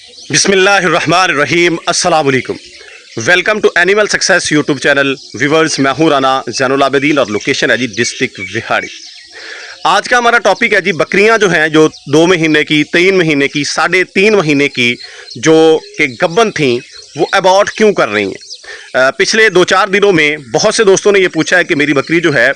बिस्मिल्लाहिर्रहमानिर्रहीम, अस्सलाम वालेकुम। Welcome to animal success YouTube channel. Viewers, मैं हूं राना ज़ैनुल आबिदीन और लोकेशन है जी डिस्ट्रिक्ट विहाड़ी। आज का हमारा टॉपिक है जी बकरियां जो हैं, जो 2 महीने की, 3 महीने की, 3.5 महीने की जो कि गब्बन थी, वो अबॉर्ट क्यों कर रही हैं। पिछले 2-4 दिनों में बहुत से दोस्तों ने ये पूछा है कि मेरी बकरी जो है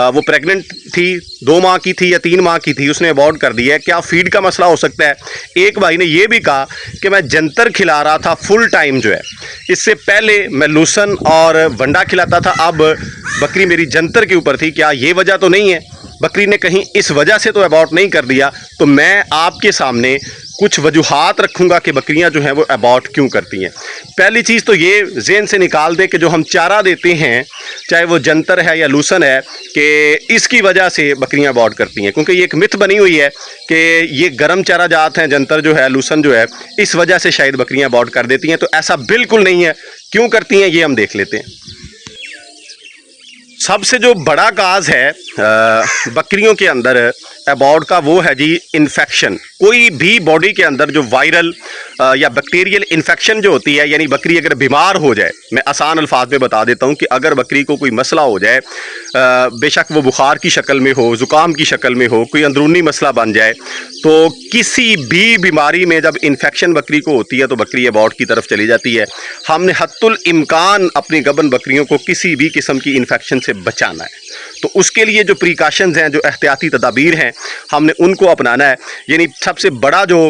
वो प्रेग्नेंट थी, 2 माह की थी या 3 माह की थी, उसने अबॉर्ट कर दिया है, क्या फीड का मसला हो सकता है। एक भाई ने ये भी कहा कि मैं जंतर खिला रहा था फुल टाइम जो है, इससे पहले मैं लूसन और वंडा खिलाता था, अब बकरी मेरी जंतर के ऊपर थी, क्या ये वजह तो नहीं है। बकरी ने कहीं इस वजह से तो अबॉर्ट नहीं कर दिया। तो मैं आपके सामने कुछ वजूहात रखूँगा कि बकरियां जो हैं वो अबॉर्ट क्यों करती हैं। पहली चीज़ तो ये ज़हन से निकाल दे कि जो हम चारा देते हैं, चाहे वो जंतर है या लूसन है, कि इसकी वजह से बकरियां अबॉर्ट करती हैं। क्योंकि ये एक मिथ बनी हुई है कि ये गर्म चारा जात हैं, जंतर जो है, लूसन जो है, इस वजह से शायद बकरियां अबॉर्ट कर देती हैं। तो ऐसा बिल्कुल नहीं है। क्यों करती हैं ये हम देख लेते हैं। सबसे जो बड़ा काज है बकरियों के अंदर अबॉर्ट का, वो है जी इन्फेक्शन। कोई भी बॉडी के अंदर जो वायरल या बैक्टीरियल इन्फेक्शन जो होती है, यानी बकरी अगर बीमार हो जाए, मैं आसान अल्फाज में बता देता हूँ कि अगर बकरी को कोई मसला हो जाए, बेशक वो बुखार की शक्ल में हो, ज़ुकाम की शक्ल में हो, कोई अंदरूनी मसला बन जाए, तो किसी भी बीमारी में जब इन्फेक्शन बकरी को होती है तो बकरी अबॉर्ट की तरफ चली जाती है। हमने हत्तुल इम्कान अपनी गबन बकरियों को किसी भी किस्म की इन्फेक्शन से बचाना है। तो उसके लिए जो प्रिकॉशंस हैं, जो एहतियाती तदाबीर हैं, हमने उनको अपनाना है। यानी सबसे बड़ा जो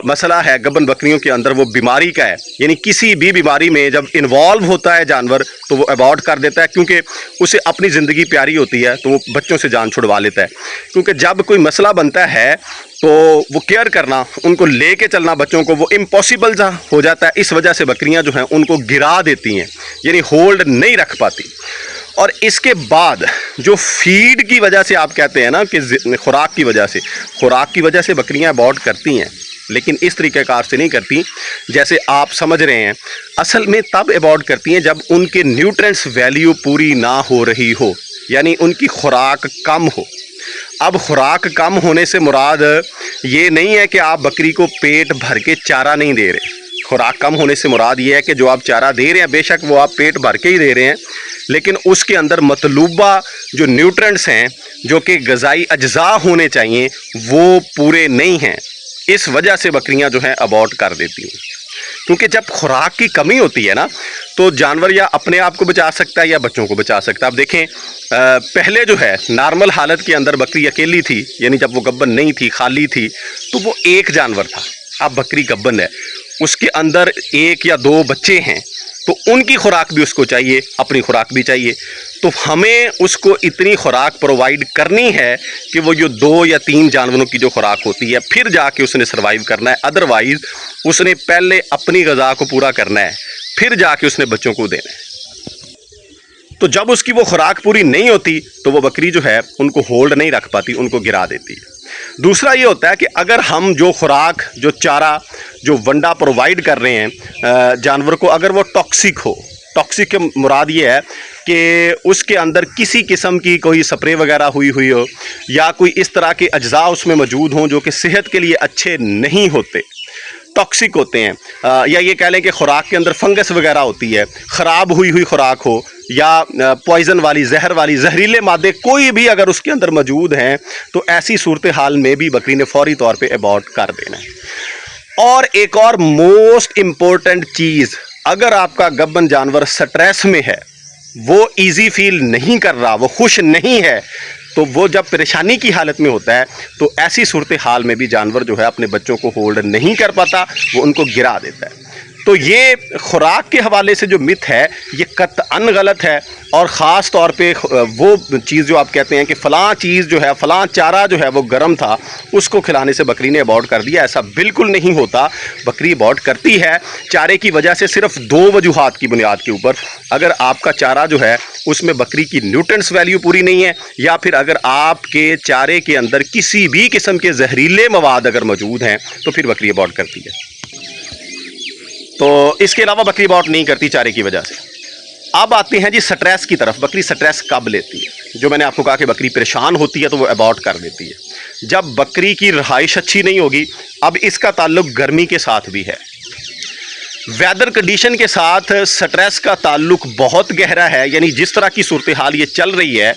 मसला है गबन बकरियों के अंदर, वो बीमारी का है। यानी किसी भी बीमारी में जब इन्वॉल्व होता है जानवर तो वो अबॉर्ट कर देता है, क्योंकि उसे अपनी ज़िंदगी प्यारी होती है, तो वो बच्चों से जान छुड़वा लेता है। क्योंकि जब कोई मसला बनता है तो वो केयर करना, उनको लेके चलना बच्चों को, वो इम्पॉसिबल सा हो जाता है। इस वजह से बकरियां जो हैं उनको गिरा देती हैं, यानी होल्ड नहीं रख पाती। और इसके बाद जो फीड की वजह से आप कहते हैं ना कि खुराक की वजह से बकरियां अबॉर्ट करती हैं, लेकिन इस तरीक़ेकार से नहीं करती जैसे आप समझ रहे हैं। असल में तब अबॉर्ट करती हैं जब उनके न्यूट्रिएंट्स वैल्यू पूरी ना हो रही हो, यानी उनकी खुराक कम हो। अब खुराक कम होने से मुराद ये नहीं है कि आप बकरी को पेट भर के चारा नहीं दे रहे। खुराक कम होने से मुराद ये है कि जो आप चारा दे रहे हैं, बेशक वो आप पेट भर के ही दे रहे हैं, लेकिन उसके अंदर मतलूबा जो न्यूट्रिएंट्स हैं, जो कि ग़िज़ाई अज्जा होने चाहिए, वो पूरे नहीं हैं। इस वजह से बकरियां जो हैं अबॉर्ट कर देती हैं। क्योंकि जब खुराक की कमी होती है ना, तो जानवर या अपने आप को बचा सकता है या बच्चों को बचा सकता है। आप देखें, पहले जो है नॉर्मल हालत के अंदर बकरी अकेली थी, यानी जब वो गब्बन नहीं थी, खाली थी, तो वो एक जानवर था। अब बकरी गब्बन है, उसके अंदर 1 या 2 बच्चे हैं, तो उनकी खुराक भी उसको चाहिए, अपनी खुराक भी चाहिए। तो हमें उसको इतनी खुराक प्रोवाइड करनी है कि वो जो 2 या 3 जानवरों की जो खुराक होती है, फिर जाके उसने सर्वाइव करना है। अदरवाइज़ उसने पहले अपनी ग़िज़ा को पूरा करना है, फिर जाके उसने बच्चों को देना है। तो जब उसकी वो खुराक पूरी नहीं होती तो वो बकरी जो है उनको होल्ड नहीं रख पाती, उनको गिरा देती है। दूसरा ये होता है कि अगर हम जो खुराक, जो चारा, जो वंडा प्रोवाइड कर रहे हैं जानवर को, अगर वो टॉक्सिक हो, टॉक्सिक के मुराद ये है कि उसके अंदर किसी किस्म की कोई स्प्रे वगैरह हुई हो, या कोई इस तरह के अज्जा उसमें मौजूद हों जो कि सेहत के लिए अच्छे नहीं होते, टॉक्सिक होते हैं, या ये कह लें कि खुराक के अंदर फंगस वगैरह होती है, ख़राब हुई खुराक हो, या पॉइज़न वाली, जहर वाली, जहरीले मादे कोई भी अगर उसके अंदर मौजूद हैं, तो ऐसी सूरत हाल में भी बकरी ने फौरी तौर पे अबॉर्ट कर देना है। और एक और मोस्ट इम्पोर्टेंट चीज़, अगर आपका गब्बन जानवर स्ट्रेस में है, वो ईजी फील नहीं कर रहा, वो खुश नहीं है, तो वो जब परेशानी की हालत में होता है, तो ऐसी सूरत हाल में भी जानवर जो है अपने बच्चों को होल्ड नहीं कर पाता, वो उनको गिरा देता है। तो ये खुराक के हवाले से जो मिथ है, ये कतअन गलत है। और ख़ास तौर पे वो चीज़ जो आप कहते हैं कि फ़लाँ चीज़ जो है, फ़लाँ चारा जो है वो गर्म था, उसको खिलाने से बकरी ने अबॉर्ट कर दिया, ऐसा बिल्कुल नहीं होता। बकरी अबॉर्ट करती है चारे की वजह से सिर्फ 2 वजूहात की बुनियाद के ऊपर। अगर आपका चारा जो है उसमें बकरी की न्यूट्रिएंट्स वैल्यू पूरी नहीं है, या फिर अगर आपके चारे के अंदर किसी भी किस्म के जहरीले मवाद अगर मौजूद हैं, तो फिर बकरी अबॉर्ट करती है। तो इसके अलावा बकरी अबॉर्ट नहीं करती चारे की वजह से। अब आते हैं जी स्ट्रेस की तरफ। बकरी स्ट्रेस कब लेती है? जो मैंने आपको कहा कि बकरी परेशान होती है तो वो अबॉर्ट कर देती है। जब बकरी की रहाइश अच्छी नहीं होगी। अब इसका ताल्लुक गर्मी के साथ भी है, वेदर कंडीशन के साथ स्ट्रेस का ताल्लुक बहुत गहरा है। यानी जिस तरह की सूरत हाल ये चल रही है,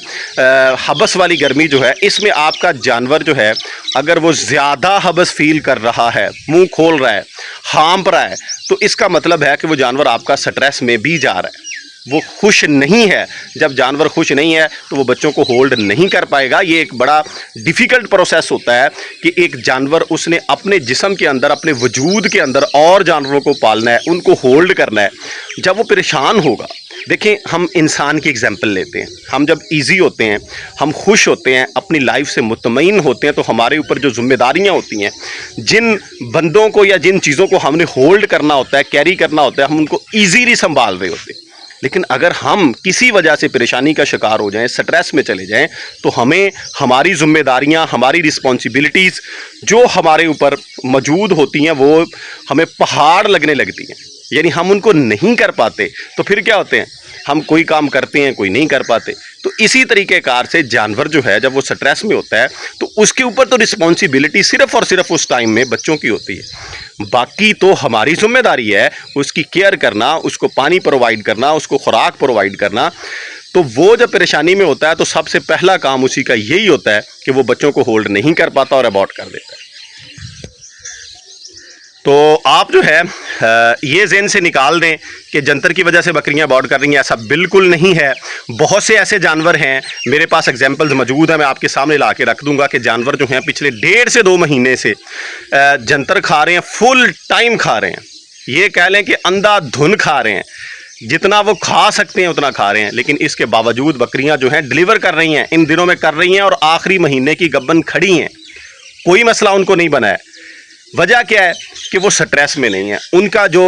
हबस वाली गर्मी जो है, इसमें आपका जानवर जो है अगर वो ज़्यादा हबस फील कर रहा है, मुंह खोल रहा है, हाँप रहा है, तो इसका मतलब है कि वो जानवर आपका स्ट्रेस में भी जा रहा है, वो खुश नहीं है। जब जानवर खुश नहीं है तो वो बच्चों को होल्ड नहीं कर पाएगा। ये एक बड़ा डिफ़िकल्ट प्रोसेस होता है कि एक जानवर उसने अपने जिस्म के अंदर, अपने वजूद के अंदर और जानवरों को पालना है, उनको होल्ड करना है। जब वो परेशान होगा, देखें हम इंसान की एग्जांपल लेते हैं, हम जब इजी होते हैं, हम खुश होते हैं, अपनी लाइफ से मुतमईन होते हैं, तो हमारे ऊपर जो जिम्मेदारियां होती हैं, जिन बंदों को या जिन चीज़ों को हमने होल्ड करना होता है, कैरी करना होता है, हम उनको ईजीली संभाल रहे होते हैं। लेकिन अगर हम किसी वजह से परेशानी का शिकार हो जाएं, स्ट्रेस में चले जाएं, तो हमें हमारी जिम्मेदारियां, हमारी रिस्पॉन्सिबिलिटीज़ जो हमारे ऊपर मौजूद होती हैं वो हमें पहाड़ लगने लगती हैं। यानी हम उनको नहीं कर पाते, तो फिर क्या होते हैं, हम कोई काम करते हैं, कोई नहीं कर पाते। तो इसी तरीके कार से जानवर जो है जब वो स्ट्रेस में होता है तो उसके ऊपर तो रिस्पॉन्सिबिलिटी सिर्फ और सिर्फ उस टाइम में बच्चों की होती है। बाकी तो हमारी जिम्मेदारी है उसकी केयर करना, उसको पानी प्रोवाइड करना, उसको खुराक प्रोवाइड करना। तो वो जब परेशानी में होता है तो सबसे पहला काम उसी का यही होता है कि वो बच्चों को होल्ड नहीं कर पाता और अबॉर्ट कर देता है। तो आप जो है ये ज़हन से निकाल दें कि जंतर की वजह से बकरियां अबॉर्ट कर रही हैं, ऐसा बिल्कुल नहीं है। बहुत से ऐसे जानवर हैं, मेरे पास एग्जांपल्स मौजूद हैं, मैं आपके सामने ला के रख दूंगा कि जानवर जो हैं पिछले 1.5 से 2 महीने से जंतर खा रहे हैं, फुल टाइम खा रहे हैं। ये कह लें कि अंधाधुन खा रहे हैं, जितना वो खा सकते हैं उतना खा रहे हैं। लेकिन इसके बावजूद बकरियां जो हैं डिलीवर कर रही हैं, इन दिनों में कर रही हैं, और आखिरी महीने की गब्बन खड़ी हैं, कोई मसला उनको नहीं बना है। वजह क्या है कि वो स्ट्रेस में नहीं है, उनका जो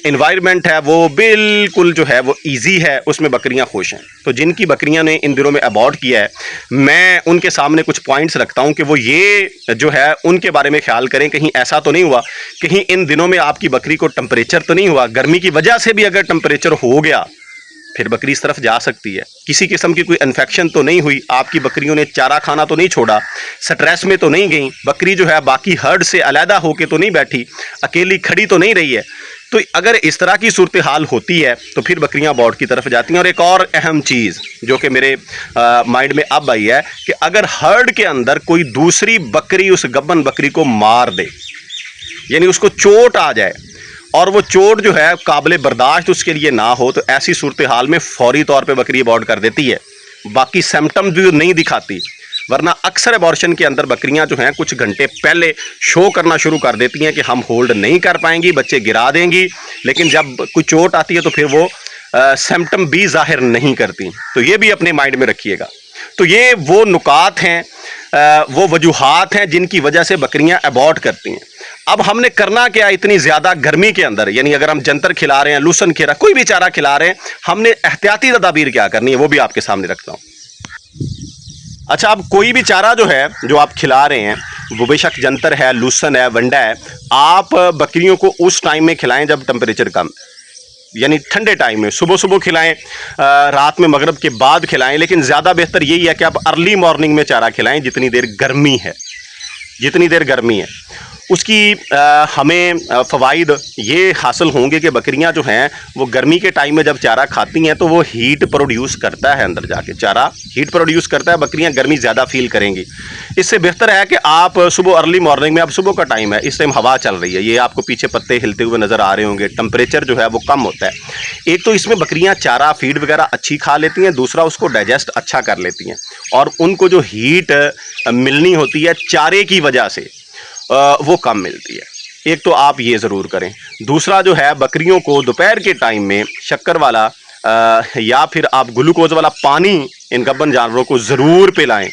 एनवायरनमेंट है वो बिल्कुल जो है वो इजी है, उसमें बकरियां खुश हैं। तो जिनकी बकरियां ने इन दिनों में अबॉर्ट किया है, मैं उनके सामने कुछ पॉइंट्स रखता हूं कि वो ये जो है उनके बारे में ख्याल करें, कहीं ऐसा तो नहीं हुआ, कहीं इन दिनों में आपकी बकरी को टेम्परेचर तो नहीं हुआ, गर्मी की वजह से भी अगर टेम्परेचर हो गया फिर बकरी इस तरफ जा सकती है। किसी किस्म की कोई इन्फेक्शन तो नहीं हुई, आपकी बकरियों ने चारा खाना तो नहीं छोड़ा, स्ट्रेस में तो नहीं गई, बकरी जो है बाकी हर्ड से अलहदा होके तो नहीं बैठी, अकेली खड़ी तो नहीं रही है। तो अगर इस तरह की सूरत हाल होती है तो फिर बकरियां अबॉर्ट की तरफ जाती हैं। और एक और अहम चीज़ जो कि मेरे माइंड में अब आई है कि अगर हर्ड के अंदर कोई दूसरी बकरी उस गब्बन बकरी को मार दे, यानी उसको चोट आ जाए और वो चोट जो है काबिल बर्दाश्त उसके लिए ना हो, तो ऐसी सूरत हाल में फौरी तौर पे बकरी अबॉर्ट कर देती है। बाकी सिम्टम्स भी नहीं दिखाती, वरना अक्सर अबॉर्शन के अंदर बकरियां जो हैं कुछ घंटे पहले शो करना शुरू कर देती हैं कि हम होल्ड नहीं कर पाएंगी, बच्चे गिरा देंगी। लेकिन जब कोई चोट आती है तो फिर वो सिम्टम भी जाहिर नहीं करती। तो ये भी अपने माइंड में रखिएगा। तो ये वो नुकात हैं, वो वजूहात हैं जिनकी वजह से बकरियां अबॉर्ट करती हैं। अब हमने करना क्या इतनी ज़्यादा गर्मी के अंदर, यानी अगर हम जंतर खिला रहे हैं, लूसन खिला, कोई भी चारा खिला रहे हैं, हमने एहतियाती तदाबीर क्या करनी है वो भी आपके सामने रखता हूँ। अच्छा, अब कोई भी चारा जो है जो आप खिला रहे हैं, वो बेशक जंतर है, लूसन है, वंडा है, आप बकरियों को उस टाइम में खिलाएं जब टेम्परेचर कम, यानी ठंडे टाइम में। सुबह सुबह खिलाएं, रात में मगरिब के बाद खिलाएं, लेकिन ज़्यादा बेहतर यही है कि आप अर्ली मॉर्निंग में चारा खिलाएं जितनी देर गर्मी है, जितनी देर गर्मी है उसकी हमें फ़वाइद ये हासिल होंगे कि बकरियां जो हैं वो गर्मी के टाइम में जब चारा खाती हैं तो वो हीट प्रोड्यूस करता है, अंदर जाके चारा हीट प्रोड्यूस करता है, बकरियां गर्मी ज़्यादा फील करेंगी। इससे बेहतर है कि आप सुबह अर्ली मॉर्निंग में, अब सुबह का टाइम है, इस टाइम हवा चल रही है, ये आपको पीछे पत्ते हिलते हुए नज़र आ रहे होंगे, टेम्परेचर जो है वो कम होता है। एक तो इसमें बकरियाँ चारा फीड वगैरह अच्छी खा लेती हैं, दूसरा उसको डाइजेस्ट अच्छा कर लेती हैं, और उनको जो हीट मिलनी होती है चारे की वजह से वो कम मिलती है। एक तो आप ये ज़रूर करें। दूसरा जो है, बकरियों को दोपहर के टाइम में शक्कर वाला या फिर आप ग्लूकोज वाला पानी इन गब्बन जानवरों को ज़रूर पिलाएं।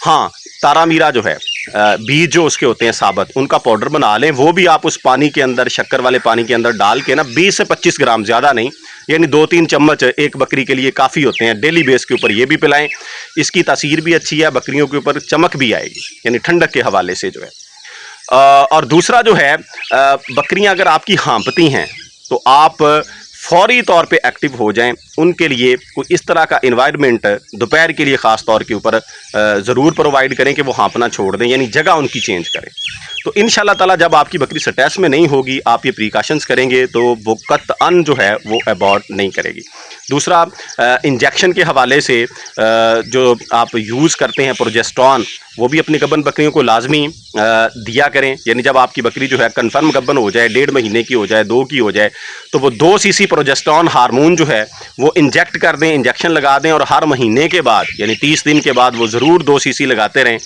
हाँ, तारा मीरा जो है, बीज जो उसके होते हैं साबत, उनका पाउडर बना लें, वो भी आप उस पानी के अंदर, शक्कर वाले पानी के अंदर डाल के ना 20 से 25 ग्राम, ज़्यादा नहीं, यानी 2-3 चम्मच एक बकरी के लिए काफ़ी होते हैं, डेली बेस के ऊपर ये भी पिलाएं। इसकी तासीर भी अच्छी है, बकरियों के ऊपर चमक भी आएगी, यानी ठंडक के हवाले से जो है। और दूसरा जो है, बकरियां अगर आपकी हाँपती हैं तो आप फौरी तौर पे एक्टिव हो जाएं, ان کے لیے کوئی اس طرح کا انوائرمنٹ دوپہر کے لیے خاص طور کے اوپر ضرور پرووائڈ کریں کہ وہ ہانپنا چھوڑ دیں، یعنی جگہ ان کی چینج کریں۔ تو انشاءاللہ تعالیٰ جب آپ کی بکری سٹریس میں نہیں ہوگی، آپ یہ پریکاشنز کریں گے تو وہ قطعاً جو ہے وہ ابارٹ نہیں کرے گی۔ دوسرا انجیکشن کے حوالے سے جو آپ یوز کرتے ہیں پروجیسٹرون، وہ بھی اپنی گبن بکریوں کو لازمی دیا کریں، یعنی جب آپ کی بکری جو ہے کنفرم گبن ہو جائے، 1.5 مہینے کی ہو جائے، 2 کی ہو جائے، تو وہ 2 cc پروجیسٹرون ہارمون جو ہے وہ انجیکٹ کر دیں، انجیکشن لگا دیں، اور ہر مہینے کے بعد یعنی 30 دن کے بعد وہ ضرور 2 cc لگاتے رہیں،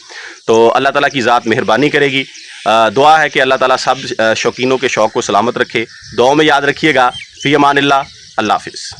تو اللہ تعالیٰ کی ذات مہربانی کرے گی۔ دعا ہے کہ اللہ تعالیٰ سب شوقینوں کے شوق کو سلامت رکھے۔ دعاؤں میں یاد رکھیے گا۔ فی امان اللہ، اللہ حافظ۔